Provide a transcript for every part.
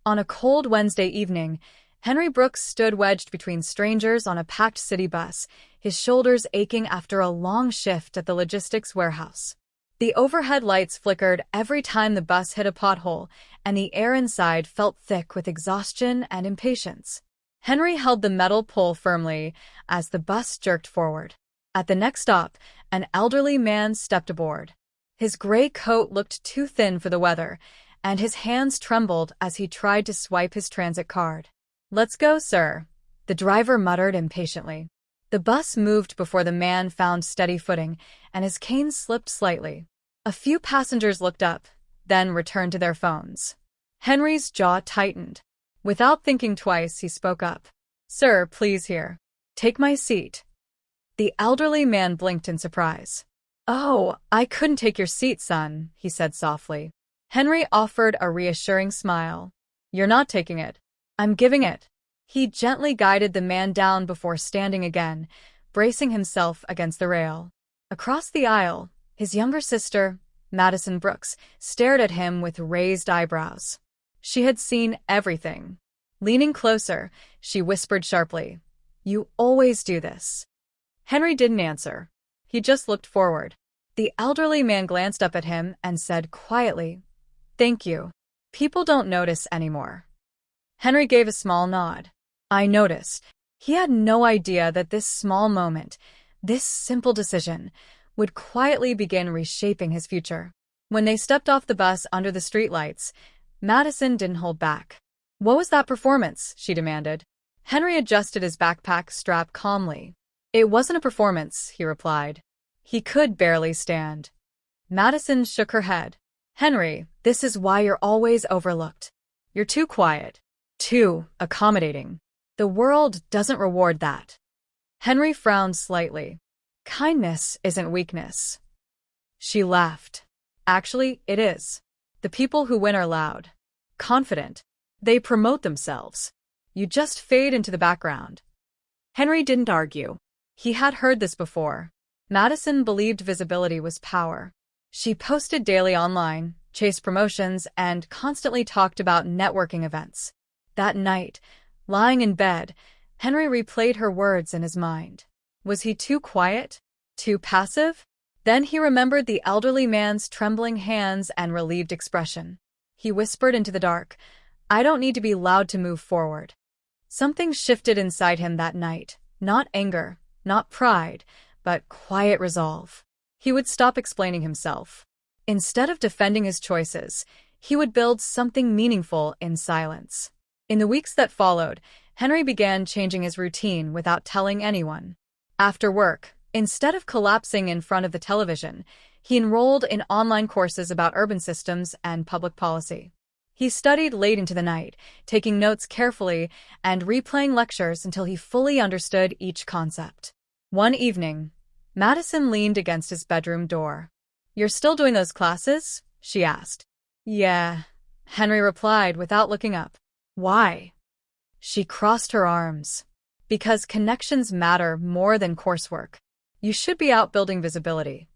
On a cold Wednesday evening, Henry Brooks stood wedged between strangers on a packed city bus, his shoulders aching after a long shift at the logistics warehouse. The overhead lights flickered every time the bus hit a pothole, and the air inside felt thick with exhaustion and impatience. Henry held the metal pole firmly as the bus jerked forward. At the next stop, an elderly man stepped aboard. His gray coat looked too thin for the weather, and his hands trembled as he tried to swipe his transit card. "Let's go, sir," the driver muttered impatiently. The bus moved before the man found steady footing, and his cane slipped slightly. A few passengers looked up, then returned to their phones. Henry's jaw tightened. Without thinking twice, he spoke up. "Sir, please here. Take my seat." The elderly man blinked in surprise. "Oh, I couldn't take your seat, son," he said softly. Henry offered a reassuring smile. "You're not taking it. I'm giving it." He gently guided the man down before standing again, bracing himself against the rail. Across the aisle, his younger sister, Madison Brooks, stared at him with raised eyebrows. She had seen everything. Leaning closer, she whispered sharply, "You always do this." Henry didn't answer. He just looked forward. The elderly man glanced up at him and said quietly, "Thank you. People don't notice anymore." Henry gave a small nod. "I noticed." He had no idea that this small moment, this simple decision, would quietly begin reshaping his future. When they stepped off the bus under the streetlights, Madison didn't hold back. "What was that performance?" she demanded. Henry adjusted his backpack strap calmly. "It wasn't a performance," he replied. He could barely stand. Madison shook her head. "Henry, this is why you're always overlooked. You're too quiet, too accommodating. The world doesn't reward that." Henry frowned slightly. "Kindness isn't weakness." She laughed. "Actually, it is. The people who win are loud, confident. They promote themselves. You just fade into the background." Henry didn't argue. He had heard this before. Madison believed visibility was power. She posted daily online, chased promotions, and constantly talked about networking events. That night, lying in bed, Henry replayed her words in his mind. Was he too quiet? Too passive? Then he remembered the elderly man's trembling hands and relieved expression. He whispered into the dark, "I don't need to be loud to move forward." Something shifted inside him that night. Not anger, not pride, but quiet resolve. He would stop explaining himself. Instead of defending his choices, he would build something meaningful in silence. In the weeks that followed, Henry began changing his routine without telling anyone. After work, instead of collapsing in front of the television, he enrolled in online courses about urban systems and public policy. He studied late into the night, taking notes carefully and replaying lectures until he fully understood each concept. One evening, Madison leaned against his bedroom door. "You're still doing those classes?" she asked. "Yeah," Henry replied without looking up. "Why?" She crossed her arms. "Because connections matter more than coursework. You should be out building visibility."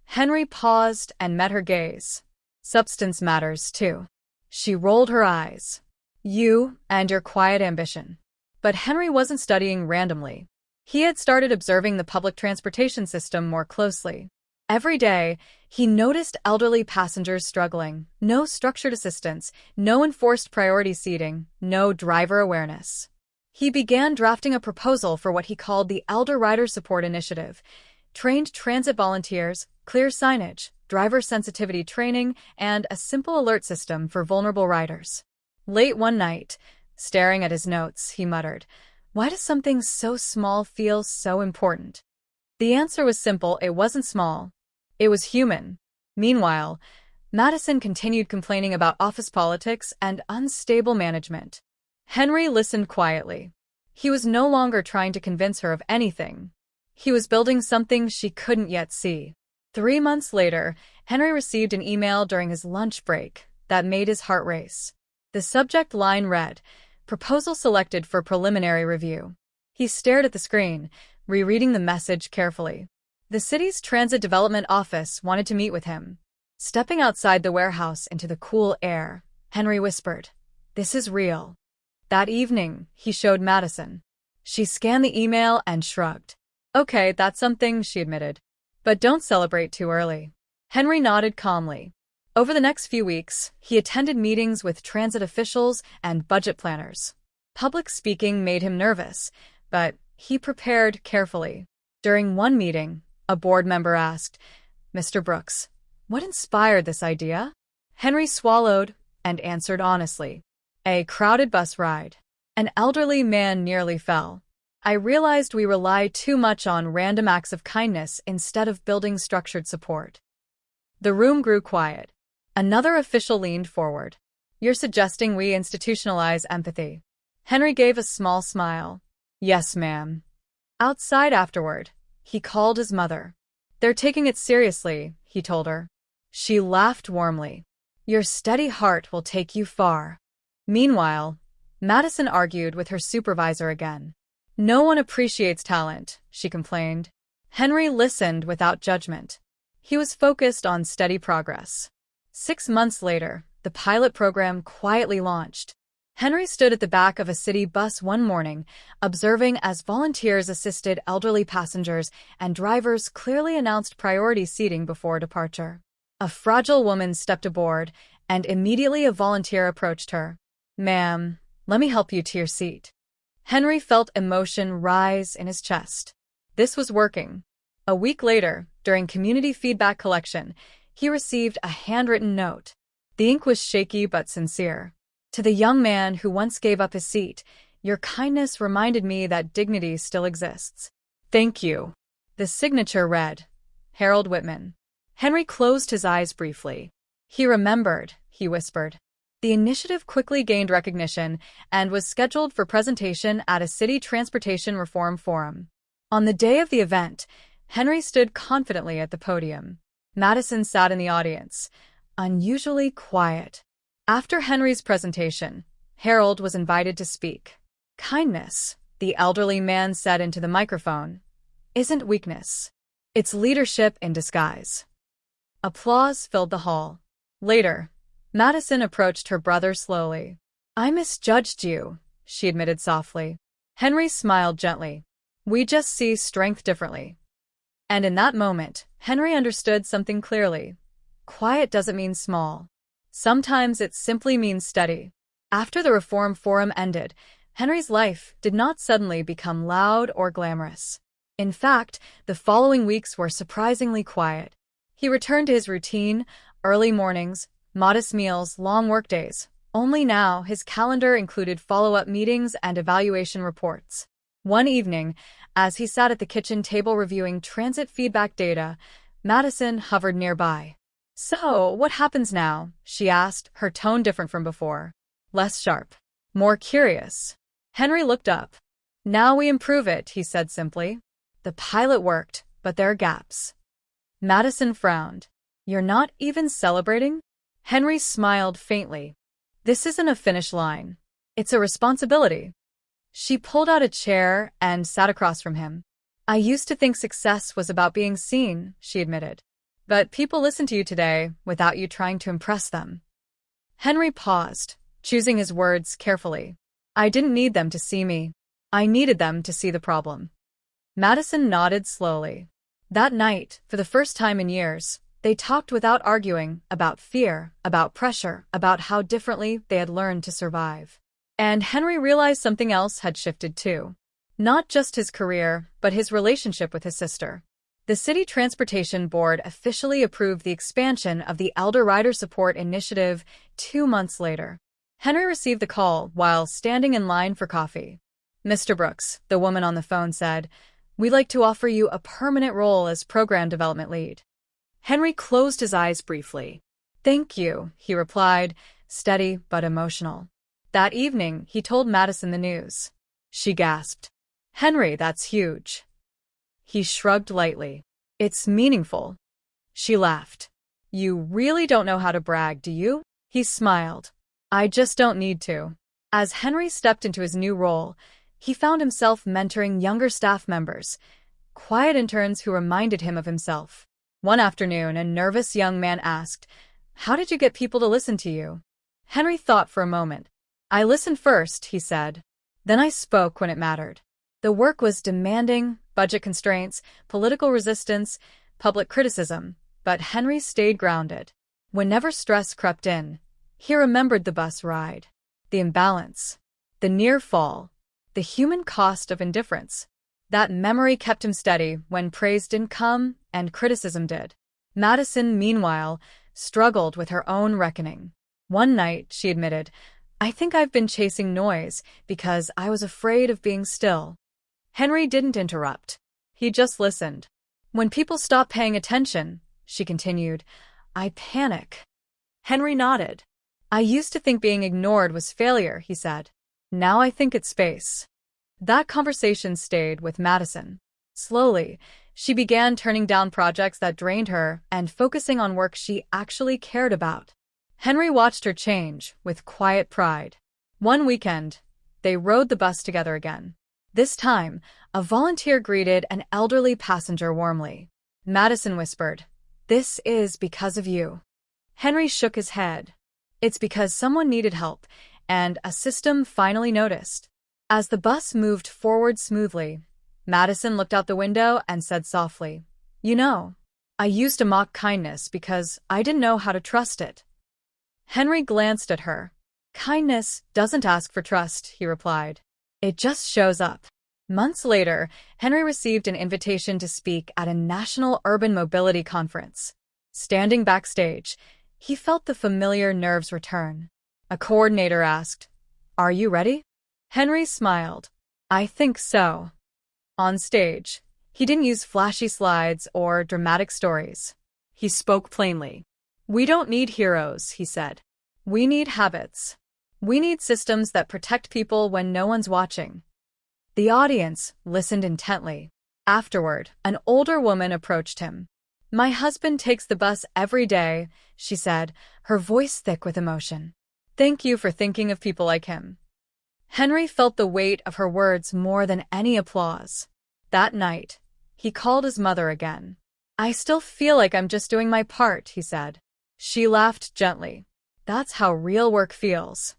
Henry paused and met her gaze. "Substance matters, too." She rolled her eyes. "You and your quiet ambition." But Henry wasn't studying randomly. He had started observing the public transportation system more closely. Every day, he noticed elderly passengers struggling. No structured assistance, no enforced priority seating, no driver awareness. He began drafting a proposal for what he called the Elder Rider Support Initiative. Trained transit volunteers, clear signage, driver sensitivity training, and a simple alert system for vulnerable riders. Late one night, staring at his notes, he muttered, "Why does something so small feel so important?" The answer was simple. It wasn't small. It was human. Meanwhile, Madison continued complaining about office politics and unstable management. Henry listened quietly. He was no longer trying to convince her of anything. He was building something she couldn't yet see. 3 months later, Henry received an email during his lunch break that made his heart race. The subject line read, "Proposal selected for preliminary review." He stared at the screen, rereading the message carefully. The city's transit development office wanted to meet with him. Stepping outside the warehouse into the cool air, Henry whispered, This is real. That evening, he showed Madison. She scanned the email and shrugged. Okay, that's something, she admitted. But don't celebrate too early. Henry nodded calmly. Over the next few weeks, he attended meetings with transit officials and budget planners. Public speaking made him nervous, but he prepared carefully. During one meeting, a board member asked, Mr. Brooks, what inspired this idea? Henry swallowed and answered honestly. A crowded bus ride. An elderly man nearly fell. I realized we rely too much on random acts of kindness instead of building structured support. The room grew quiet. Another official leaned forward. You're suggesting we institutionalize empathy. Henry gave a small smile. Yes, ma'am. Outside afterward, he called his mother. They're taking it seriously, he told her. She laughed warmly. Your steady heart will take you far. Meanwhile, Madison argued with her supervisor again. No one appreciates talent, she complained. Henry listened without judgment. He was focused on steady progress. 6 months later, the pilot program quietly launched. Henry stood at the back of a city bus one morning, observing as volunteers assisted elderly passengers and drivers clearly announced priority seating before departure. A fragile woman stepped aboard, and immediately a volunteer approached her. Ma'am, let me help you to your seat. Henry felt emotion rise in his chest. This was working. A week later, during community feedback collection, he received a handwritten note. The ink was shaky but sincere. To the young man who once gave up his seat, your kindness reminded me that dignity still exists. Thank you. The signature read, Harold Whitman. Henry closed his eyes briefly. He remembered, he whispered. The initiative quickly gained recognition and was scheduled for presentation at a city transportation reform forum. On the day of the event, Henry stood confidently at the podium. Madison sat in the audience, unusually quiet. After Henry's presentation, Harold was invited to speak. Kindness, the elderly man said into the microphone, isn't weakness. It's leadership in disguise. Applause filled the hall. Later, Madison approached her brother slowly. I misjudged you, she admitted softly. Henry smiled gently. We just see strength differently. And in that moment, Henry understood something clearly. Quiet doesn't mean small. Sometimes it simply means steady. After the Reform Forum ended, Henry's life did not suddenly become loud or glamorous. In fact, the following weeks were surprisingly quiet. He returned to his routine, early mornings, modest meals, long workdays. Only now, his calendar included follow-up meetings and evaluation reports. One evening, as he sat at the kitchen table reviewing transit feedback data, Madison hovered nearby. So, what happens now? She asked, her tone different from before. Less sharp. More curious. Henry looked up. Now we improve it, he said simply. The pilot worked, but there are gaps. Madison frowned. You're not even celebrating? Henry smiled faintly. This isn't a finish line. It's a responsibility. She pulled out a chair and sat across from him. I used to think success was about being seen, she admitted. But people listen to you today without you trying to impress them. Henry paused, choosing his words carefully. I didn't need them to see me. I needed them to see the problem. Madison nodded slowly. That night, for the first time in years, they talked without arguing, about fear, about pressure, about how differently they had learned to survive. And Henry realized something else had shifted too. Not just his career, but his relationship with his sister. The City Transportation Board officially approved the expansion of the Elder Rider Support Initiative 2 months later. Henry received the call while standing in line for coffee. Mr. Brooks, the woman on the phone said, we'd like to offer you a permanent role as program development lead. Henry closed his eyes briefly. Thank you, he replied, steady but emotional. That evening, he told Madison the news. She gasped. Henry, that's huge. He shrugged lightly. It's meaningful. She laughed. You really don't know how to brag, do you? He smiled. I just don't need to. As Henry stepped into his new role, he found himself mentoring younger staff members, quiet interns who reminded him of himself. One afternoon, a nervous young man asked, How did you get people to listen to you? Henry thought for a moment. I listened first, he said. Then I spoke when it mattered. The work was demanding, budget constraints, political resistance, public criticism, but Henry stayed grounded. Whenever stress crept in, he remembered the bus ride, the imbalance, the near fall, the human cost of indifference. That memory kept him steady when praise didn't come and criticism did. Madison, meanwhile, struggled with her own reckoning. One night, she admitted, I think I've been chasing noise because I was afraid of being still. Henry didn't interrupt. He just listened. When people stop paying attention, she continued, I panic. Henry nodded. I used to think being ignored was failure, he said. Now I think it's space. That conversation stayed with Madison. Slowly, she began turning down projects that drained her and focusing on work she actually cared about. Henry watched her change with quiet pride. One weekend, they rode the bus together again. This time, a volunteer greeted an elderly passenger warmly. Madison whispered, This is because of you. Henry shook his head. It's because someone needed help, and a system finally noticed. As the bus moved forward smoothly, Madison looked out the window and said softly, You know, I used to mock kindness because I didn't know how to trust it. Henry glanced at her. Kindness doesn't ask for trust, he replied. It just shows up. Months later, Henry received an invitation to speak at a national urban mobility conference. Standing backstage, he felt the familiar nerves return. A coordinator asked, Are you ready? Henry smiled. I think so. On stage, he didn't use flashy slides or dramatic stories. He spoke plainly. We don't need heroes, he said. We need habits. We need systems that protect people when no one's watching. The audience listened intently. Afterward, an older woman approached him. My husband takes the bus every day, she said, her voice thick with emotion. Thank you for thinking of people like him. Henry felt the weight of her words more than any applause. That night, he called his mother again. I still feel like I'm just doing my part, he said. She laughed gently. That's how real work feels.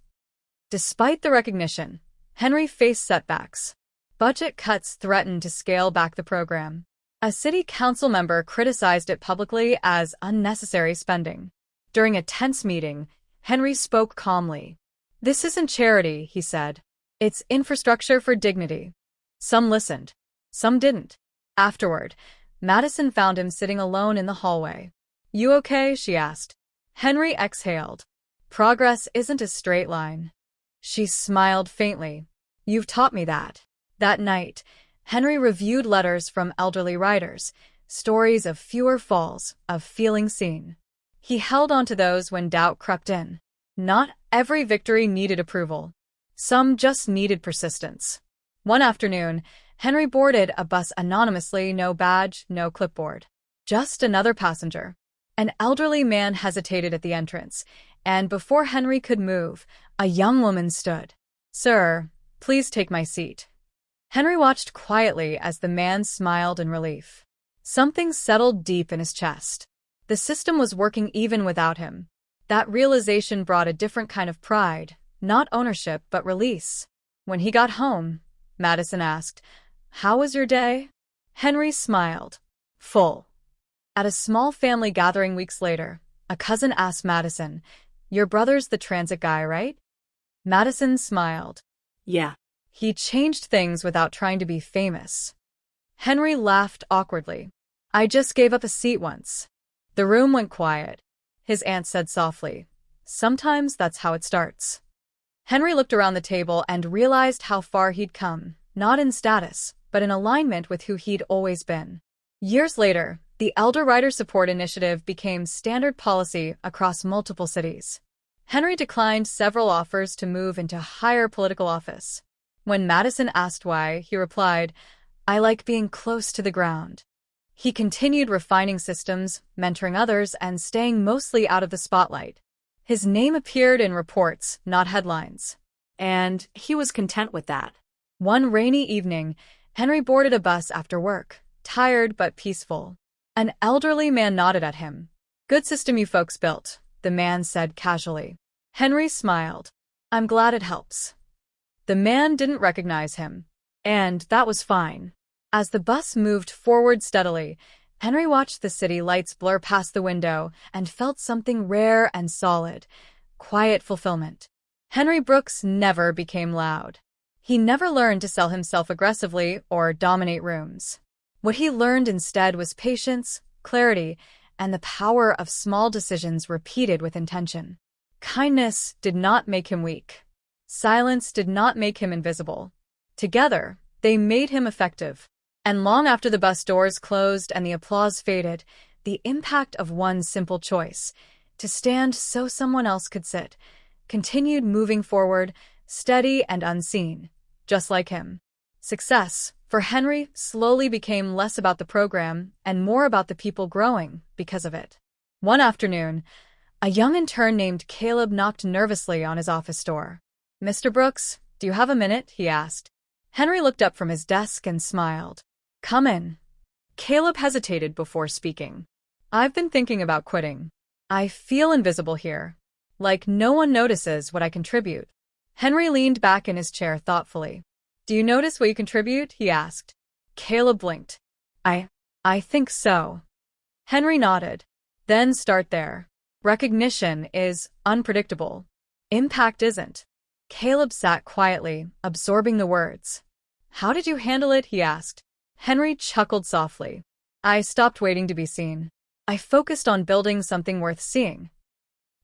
Despite the recognition, Henry faced setbacks. Budget cuts threatened to scale back the program. A city council member criticized it publicly as unnecessary spending. During a tense meeting, Henry spoke calmly. This isn't charity, he said. It's infrastructure for dignity. Some listened. Some didn't. Afterward, Madison found him sitting alone in the hallway. You okay? She asked. Henry exhaled. Progress isn't a straight line. She smiled faintly. You've taught me that. That night, Henry reviewed letters from elderly writers, stories of fewer falls, of feeling seen. He held on to those when doubt crept in. Not every victory needed approval. Some just needed persistence. One afternoon, Henry boarded a bus anonymously, no badge, no clipboard. Just another passenger. An elderly man hesitated at the entrance, and before Henry could move, a young woman stood. Sir, please take my seat. Henry watched quietly as the man smiled in relief. Something settled deep in his chest. The system was working even without him. That realization brought a different kind of pride, not ownership, but release. When he got home, Madison asked, How was your day? Henry smiled. Full. At a small family gathering weeks later, a cousin asked Madison, Your brother's the transit guy, right? Madison smiled. Yeah. He changed things without trying to be famous. Henry laughed awkwardly. I just gave up a seat once. The room went quiet. His aunt said softly, Sometimes that's how it starts. Henry looked around the table and realized how far he'd come, not in status, but in alignment with who he'd always been. Years later, the Elder Writer Support Initiative became standard policy across multiple cities. Henry declined several offers to move into higher political office. When Madison asked why, he replied, I like being close to the ground. He continued refining systems, mentoring others, and staying mostly out of the spotlight. His name appeared in reports, not headlines. And he was content with that. One rainy evening, Henry boarded a bus after work, tired but peaceful. An elderly man nodded at him. Good system you folks built, the man said casually. Henry smiled. I'm glad it helps. The man didn't recognize him, and that was fine. As the bus moved forward steadily, Henry watched the city lights blur past the window and felt something rare and solid: quiet fulfillment. Henry Brooks never became loud. He never learned to sell himself aggressively or dominate rooms. What he learned instead was patience, clarity, and the power of small decisions repeated with intention. Kindness did not make him weak. Silence did not make him invisible. Together, they made him effective. And long after the bus doors closed and the applause faded, the impact of one simple choice, to stand so someone else could sit, continued moving forward, steady and unseen, just like him. Success, for Henry, slowly became less about the program and more about the people growing because of it. One afternoon, a young intern named Caleb knocked nervously on his office door. "Mr. Brooks, do you have a minute?" he asked. Henry looked up from his desk and smiled. "Come in." Caleb hesitated before speaking. "I've been thinking about quitting. I feel invisible here. Like no one notices what I contribute." Henry leaned back in his chair thoughtfully. "Do you notice what you contribute?" he asked. Caleb blinked. I think so." Henry nodded. "Then start there. Recognition is unpredictable. Impact isn't." Caleb sat quietly, absorbing the words. "How did you handle it?" he asked. Henry chuckled softly. "I stopped waiting to be seen. I focused on building something worth seeing."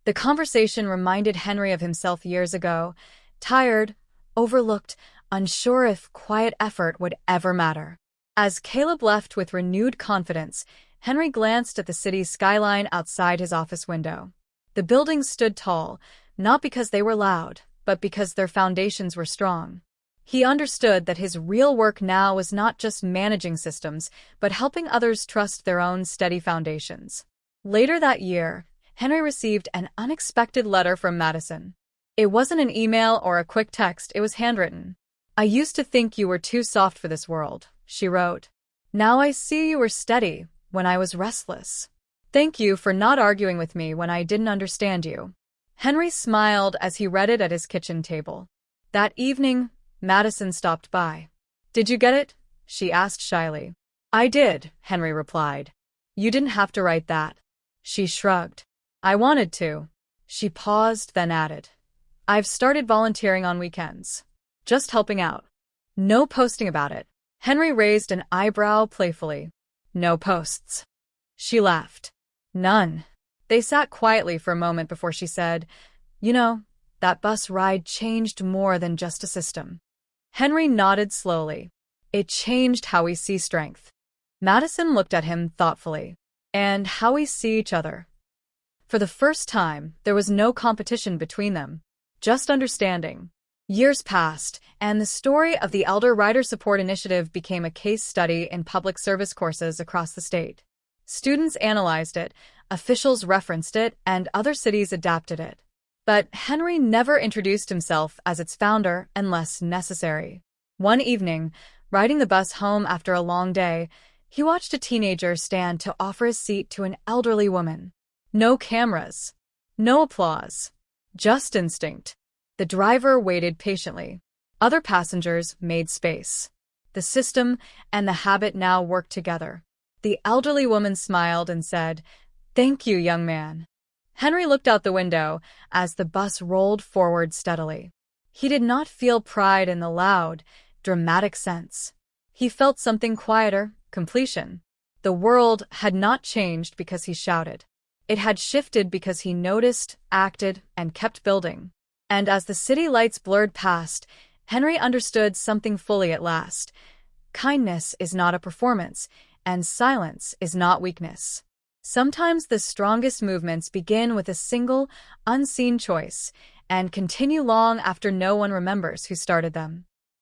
The conversation reminded Henry of himself years ago, tired, overlooked, unsure if quiet effort would ever matter. As Caleb left with renewed confidence, Henry glanced at the city's skyline outside his office window. The buildings stood tall, not because they were loud, but because their foundations were strong. He understood that his real work now was not just managing systems, but helping others trust their own steady foundations. Later that year, Henry received an unexpected letter from Madison. It wasn't an email or a quick text, it was handwritten. "I used to think you were too soft for this world," she wrote. "Now I see you were steady when I was restless. Thank you for not arguing with me when I didn't understand you." Henry smiled as he read it at his kitchen table. That evening, Madison stopped by. "Did you get it?" she asked shyly. "I did," Henry replied. "You didn't have to write that." She shrugged. "I wanted to." She paused, then added, "I've started volunteering on weekends. Just helping out. No posting about it." Henry raised an eyebrow playfully. "No posts." She laughed. "None." They sat quietly for a moment before she said, "You know, that bus ride changed more than just a system." Henry nodded slowly. "It changed how we see strength." Madison looked at him thoughtfully. "And how we see each other." For the first time, there was no competition between them, just understanding. Years passed, and the story of the Elder Rider Support Initiative became a case study in public service courses across the state. Students analyzed it, officials referenced it, and other cities adapted it. But Henry never introduced himself as its founder unless necessary. One evening, riding the bus home after a long day, he watched a teenager stand to offer his seat to an elderly woman. No cameras, no applause, just instinct. The driver waited patiently. Other passengers made space. The system and the habit now worked together. The elderly woman smiled and said, "Thank you, young man." Henry looked out the window as the bus rolled forward steadily. He did not feel pride in the loud, dramatic sense. He felt something quieter: completion. The world had not changed because he shouted. It had shifted because he noticed, acted, and kept building. And as the city lights blurred past, Henry understood something fully at last. Kindness is not a performance, and silence is not weakness. Sometimes the strongest movements begin with a single, unseen choice and continue long after no one remembers who started them.